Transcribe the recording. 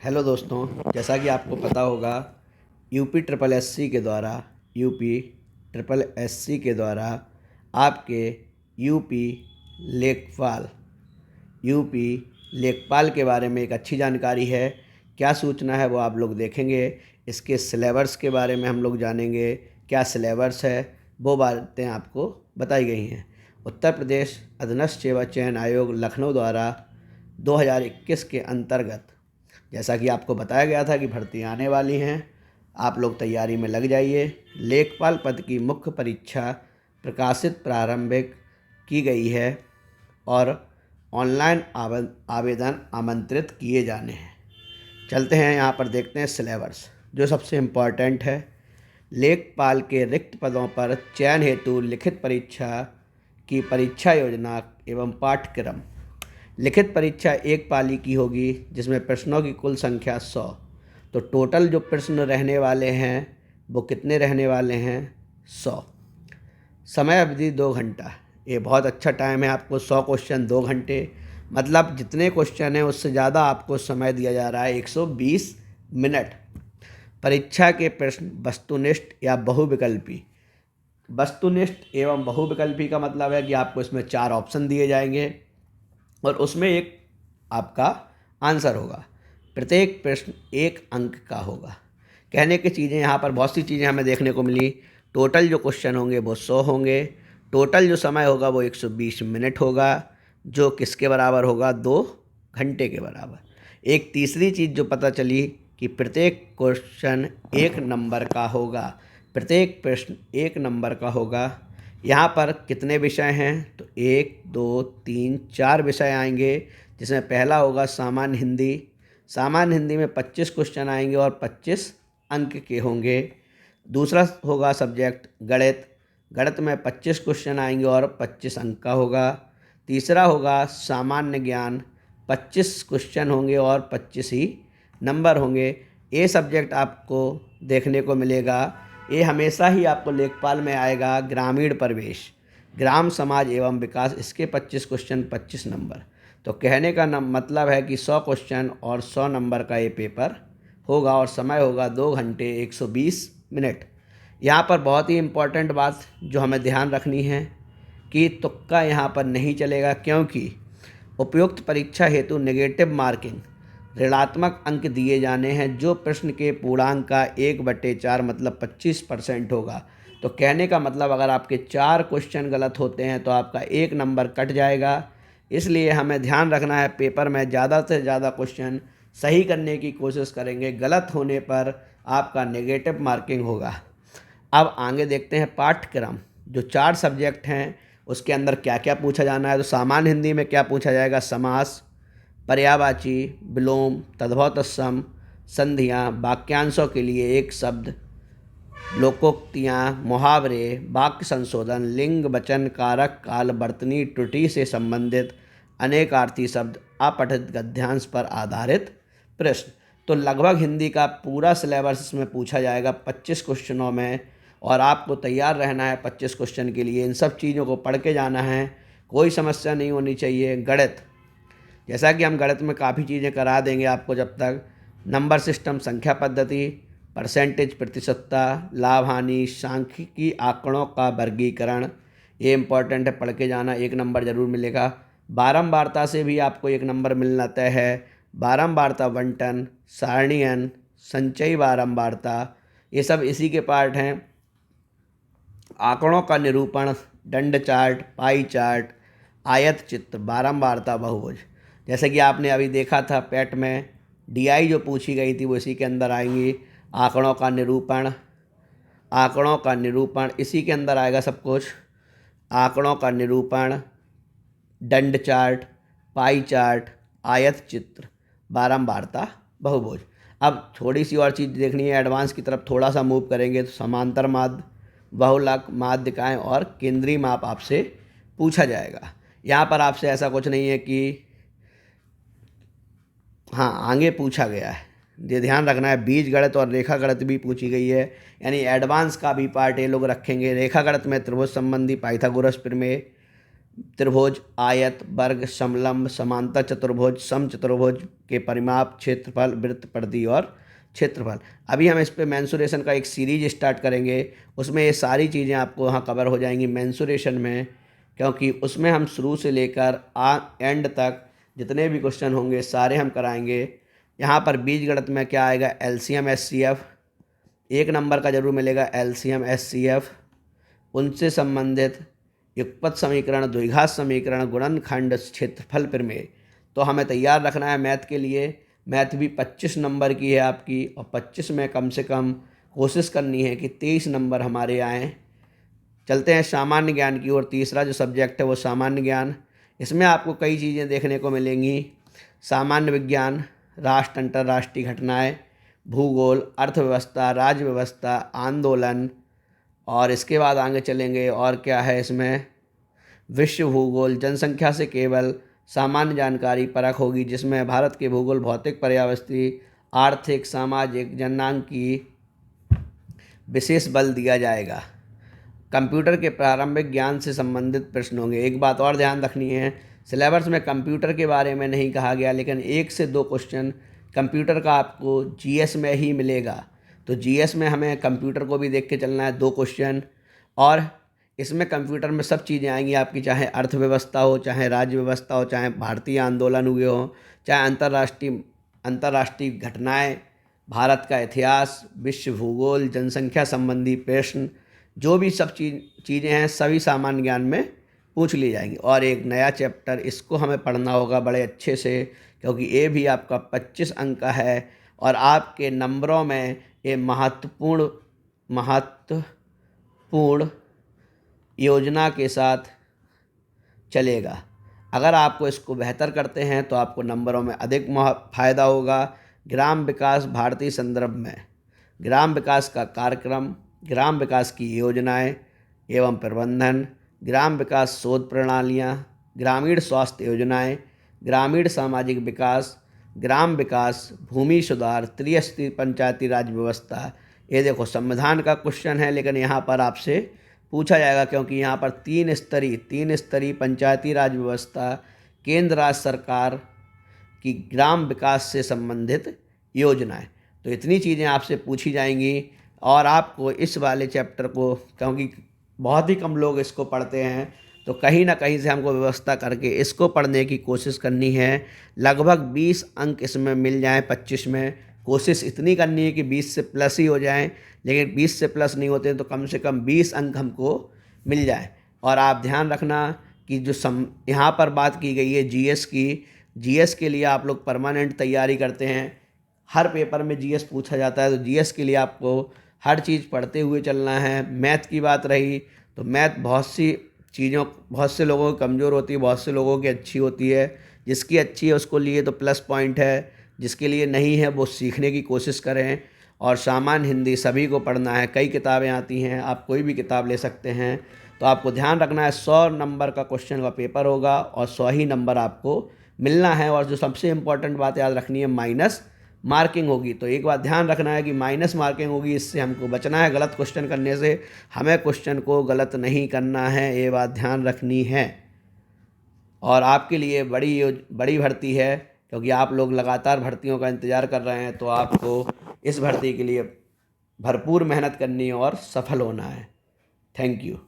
Hello दोस्तों, जैसा कि आपको पता होगा यूपी ट्रिपल एस सी के द्वारा आपके यूपी लेखपाल यूपी लेखपाल के बारे में एक अच्छी जानकारी है। क्या सूचना है वो आप लोग देखेंगे। इसके सिलेबस के बारे में हम लोग जानेंगे, क्या सिलेबस है वो बातें आपको बताई गई हैं। उत्तर प्रदेश अधीनस्थ सेवा चयन आयोग लखनऊ द्वारा 2021 के अंतर्गत जैसा कि आपको बताया गया था कि भर्ती आने वाली हैं, आप लोग तैयारी में लग जाइए। लेखपाल पद की मुख्य परीक्षा प्रकाशित प्रारंभिक की गई है और ऑनलाइन आवेदन आमंत्रित किए जाने हैं। चलते हैं यहाँ पर देखते हैं सिलेबस जो सबसे इम्पॉर्टेंट है। लेखपाल के रिक्त पदों पर चयन हेतु लिखित परीक्षा की परीक्षा योजना एवं पाठ्यक्रम। लिखित परीक्षा एक पाली की होगी जिसमें प्रश्नों की कुल संख्या 100। तो टोटल जो प्रश्न रहने वाले हैं वो कितने रहने वाले हैं? 100। समय अवधि 2 घंटा। ये बहुत अच्छा टाइम है, आपको 100 क्वेश्चन 2 घंटे, मतलब जितने क्वेश्चन हैं उससे ज़्यादा आपको समय दिया जा रहा है, 120 मिनट। परीक्षा के प्रश्न वस्तुनिष्ठ या बहुविकल्पी। वस्तुनिष्ठ एवं बहुविकल्पी का मतलब है कि आपको इसमें 4 ऑप्शन दिए जाएंगे और उसमें एक आपका आंसर होगा। प्रत्येक प्रश्न 1 अंक का होगा। कहने की चीज़ें यहाँ पर बहुत सी चीज़ें हमें देखने को मिली। टोटल जो क्वेश्चन होंगे वो 100 होंगे। टोटल जो समय होगा वो 120 मिनट होगा, जो किसके बराबर होगा? 2 घंटे के बराबर। एक तीसरी चीज़ जो पता चली कि प्रत्येक क्वेश्चन 1 नंबर का होगा। प्रत्येक प्रश्न 1 नंबर का होगा। यहाँ पर कितने विषय हैं? तो 1 2 3 4 विषय आएंगे, जिसमें पहला होगा सामान्य हिंदी। सामान्य हिंदी में 25 क्वेश्चन आएंगे और 25 अंक के होंगे। दूसरा होगा सब्जेक्ट गणित। गणित में 25 क्वेश्चन आएंगे और 25 अंक का होगा। तीसरा होगा सामान्य ज्ञान। 25 क्वेश्चन होंगे और 25 ही नंबर होंगे। ये सब्जेक्ट आपको देखने को मिलेगा, ये हमेशा ही आपको लेखपाल में आएगा। ग्रामीण परिवेश, ग्राम समाज एवं विकास, इसके 25 क्वेश्चन 25 नंबर। तो कहने का मतलब है कि 100 क्वेश्चन और 100 नंबर का ये पेपर होगा और समय होगा 2 घंटे 120 मिनट। यहाँ पर बहुत ही इम्पोर्टेंट बात जो हमें ध्यान रखनी है कि तुक्का यहाँ पर नहीं चलेगा, क्योंकि उपयुक्त परीक्षा हेतु नेगेटिव मार्किंग ऋणात्मक अंक दिए जाने हैं। जो प्रश्न के पूर्णांक का 1/4 मतलब 25% होगा। तो कहने का मतलब अगर आपके 4 क्वेश्चन गलत होते हैं तो आपका 1 नंबर कट जाएगा। इसलिए हमें ध्यान रखना है, पेपर में ज़्यादा से ज़्यादा क्वेश्चन सही करने की कोशिश करेंगे। गलत होने पर आपका नेगेटिव मार्किंग होगा। अब आगे देखते हैं पाठ्यक्रम। जो 4 सब्जेक्ट हैं उसके अंदर क्या क्या पूछा जाना है। तो सामान्य हिंदी में क्या पूछा जाएगा? समास, पर्यायवाची, विलोम, तद्भव तत्सम, संधियाँ, वाक्यांशों के लिए एक शब्द, लोकोक्तियाँ, मुहावरे, वाक्य संशोधन, लिंग, वचन, कारक, काल, वर्तनी, त्रुटि से संबंधित अनेकार्थी शब्द, अपठित गद्यांश पर आधारित प्रश्न। तो लगभग हिंदी का पूरा सिलेबस इसमें पूछा जाएगा 25 क्वेश्चनों में, और आपको तैयार रहना है 25 क्वेश्चन के लिए। इन सब चीज़ों को पढ़ के जाना है, कोई समस्या नहीं होनी चाहिए। गणित, जैसा कि हम गणित में काफ़ी चीज़ें करा देंगे आपको, जब तक नंबर सिस्टम, संख्या पद्धति, परसेंटेज, प्रतिशतता, लाभ हानि, सांख्यिकी, आंकड़ों का वर्गीकरण, ये इम्पॉर्टेंट है, पढ़ के जाना, 1 नंबर ज़रूर मिलेगा। बारंबारता से भी आपको 1 नंबर मिलना तय है। बारंबारता, बंटन, सारणीयन, संचयी बारंबारता, ये सब इसी के पार्ट हैं। आंकड़ों का निरूपण, दंड चार्ट, पाई चार्ट, आयत चित्र, बारंबारता, बहुभुज। जैसे कि आपने अभी देखा था पेट में डीआई जो पूछी गई थी वो इसी के अंदर आएंगी। आंकड़ों का निरूपण इसी के अंदर आएगा सब कुछ। आंकड़ों का निरूपण, दंड चार्ट, पाई चार्ट, आयत चित्र, बारंबारता, बहुभुज। अब थोड़ी सी और चीज़ देखनी है, एडवांस की तरफ थोड़ा सा मूव करेंगे तो समांतर माध्य, बहुलक, माध्यिकाएँ और केंद्रीय माप आपसे पूछा जाएगा। यहाँ पर आपसे ऐसा कुछ नहीं है कि हाँ आगे पूछा गया है, ये ध्यान रखना है। बीज गणित और रेखा गणित भी पूछी गई है, यानी एडवांस का भी पार्ट ये लोग रखेंगे। रेखा गणित में त्रिभुज संबंधी, पाइथागोरस प्रमेय, त्रिभुज, आयत, वर्ग, समलंब, समांतर चतुर्भुज, समचतुर्भुज के परिमाप, क्षेत्रफल, वृत्त, परिधि और क्षेत्रफल। अभी हम इस पे मेंसुरेशन का एक सीरीज स्टार्ट करेंगे, उसमें ये सारी चीज़ें आपको वहाँ कवर हो जाएंगी मेंसुरेशन में, क्योंकि उसमें हम शुरू से लेकर एंड तक जितने भी क्वेश्चन होंगे सारे हम कराएंगे। यहाँ पर बीजगणित में क्या आएगा, एलसीएम एचसीएफ, 1 नंबर का जरूर मिलेगा एलसीएम एचसीएफ, उनसे संबंधित युगपत समीकरण, द्विघात समीकरण, गुणनखंड, क्षेत्रफल प्रमेय। तो हमें तैयार रखना है मैथ के लिए। मैथ भी 25 नंबर की है आपकी, और 25 में कम से कम कोशिश करनी है कि 23 नंबर हमारे आएँ। चलते हैं सामान्य ज्ञान की ओर। तीसरा जो सब्जेक्ट है वो सामान्य ज्ञान। इसमें आपको कई चीज़ें देखने को मिलेंगी। सामान्य विज्ञान, राष्ट्र अंतर्राष्ट्रीय घटनाएं, भूगोल, अर्थव्यवस्था, राज्य व्यवस्था, आंदोलन, और इसके बाद आगे चलेंगे और क्या है इसमें, विश्व भूगोल, जनसंख्या से केवल सामान्य जानकारी परख होगी, जिसमें भारत के भूगोल, भौतिक, पर्यावरणीय, आर्थिक, सामाजिक, जननांकी विशेष बल दिया जाएगा। कंप्यूटर के प्रारंभिक ज्ञान से संबंधित प्रश्न होंगे। एक बात और ध्यान रखनी है, सिलेबस में कंप्यूटर के बारे में नहीं कहा गया, लेकिन 1 से 2 क्वेश्चन कंप्यूटर का आपको जीएस में ही मिलेगा। तो जीएस में हमें कंप्यूटर को भी देख के चलना है, 2 क्वेश्चन। और इसमें कंप्यूटर में सब चीज़ें आएंगी आपकी, चाहे अर्थव्यवस्था हो, चाहे राज्य व्यवस्था हो, चाहे भारतीय आंदोलन हुए हो, चाहे अंतर्राष्ट्रीय घटनाएँ, भारत का इतिहास, विश्व भूगोल, जनसंख्या संबंधी प्रश्न, जो भी सब चीज़ें हैं सभी सामान्य ज्ञान में पूछ ली जाएंगी। और एक नया चैप्टर, इसको हमें पढ़ना होगा बड़े अच्छे से, क्योंकि ये भी आपका 25 अंक का है और आपके नंबरों में ये महत्वपूर्ण योजना के साथ चलेगा। अगर आपको इसको बेहतर करते हैं तो आपको नंबरों में अधिक फ़ायदा होगा। ग्राम विकास भारतीय संदर्भ में ग्राम विकास का कार्यक्रम, ग्राम विकास की योजनाएं एवं प्रबंधन, ग्राम विकास शोध प्रणालियाँ, ग्रामीण स्वास्थ्य योजनाएं, ग्रामीण सामाजिक विकास, ग्राम विकास, भूमि सुधार, त्रिस्तरीय पंचायती राज व्यवस्था। ये देखो संविधान का क्वेश्चन है, लेकिन यहाँ पर आपसे पूछा जाएगा, क्योंकि यहाँ पर तीन स्तरीय पंचायती राज व्यवस्था केंद्र राज्य सरकार की ग्राम विकास से संबंधित योजनाएं। तो इतनी चीज़ें आपसे पूछी जाएंगी। और आपको इस वाले चैप्टर को, क्योंकि बहुत ही कम लोग इसको पढ़ते हैं, तो कहीं ना कहीं से हमको व्यवस्था करके इसको पढ़ने की कोशिश करनी है। लगभग 20 अंक इसमें मिल जाएं 25 में। कोशिश इतनी करनी है कि 20 से प्लस ही हो जाएं, लेकिन 20 से प्लस नहीं होते तो कम से कम 20 अंक हमको मिल जाएं। और आप ध्यान रखना कि जो यहाँ पर बात की गई है जीएस की, जीएस के लिए आप लोग परमानेंट तैयारी करते हैं, हर पेपर में जीएस पूछा जाता है, तो जीएस के लिए आपको हर चीज़ पढ़ते हुए चलना है। मैथ की बात रही तो मैथ बहुत से लोगों की कमज़ोर होती है, बहुत से लोगों की अच्छी होती है। जिसकी अच्छी है उसको लिए तो प्लस पॉइंट है, जिसके लिए नहीं है वो सीखने की कोशिश करें। और सामान्य हिंदी सभी को पढ़ना है, कई किताबें आती हैं, आप कोई भी किताब ले सकते हैं। तो आपको ध्यान रखना है 100 नंबर का क्वेश्चन का पेपर होगा और 100 ही नंबर आपको मिलना है। और जो सबसे इम्पॉर्टेंट बात याद रखनी है, माइनस मार्किंग होगी। तो एक बात ध्यान रखना है कि माइनस मार्किंग होगी, इससे हमको बचना है गलत क्वेश्चन करने से। हमें क्वेश्चन को गलत नहीं करना है, ये बात ध्यान रखनी है। और आपके लिए बड़ी भर्ती है, क्योंकि आप लोग लगातार भर्तियों का इंतज़ार कर रहे हैं, तो आपको इस भर्ती के लिए भरपूर मेहनत करनी है और सफल होना है। Thank you.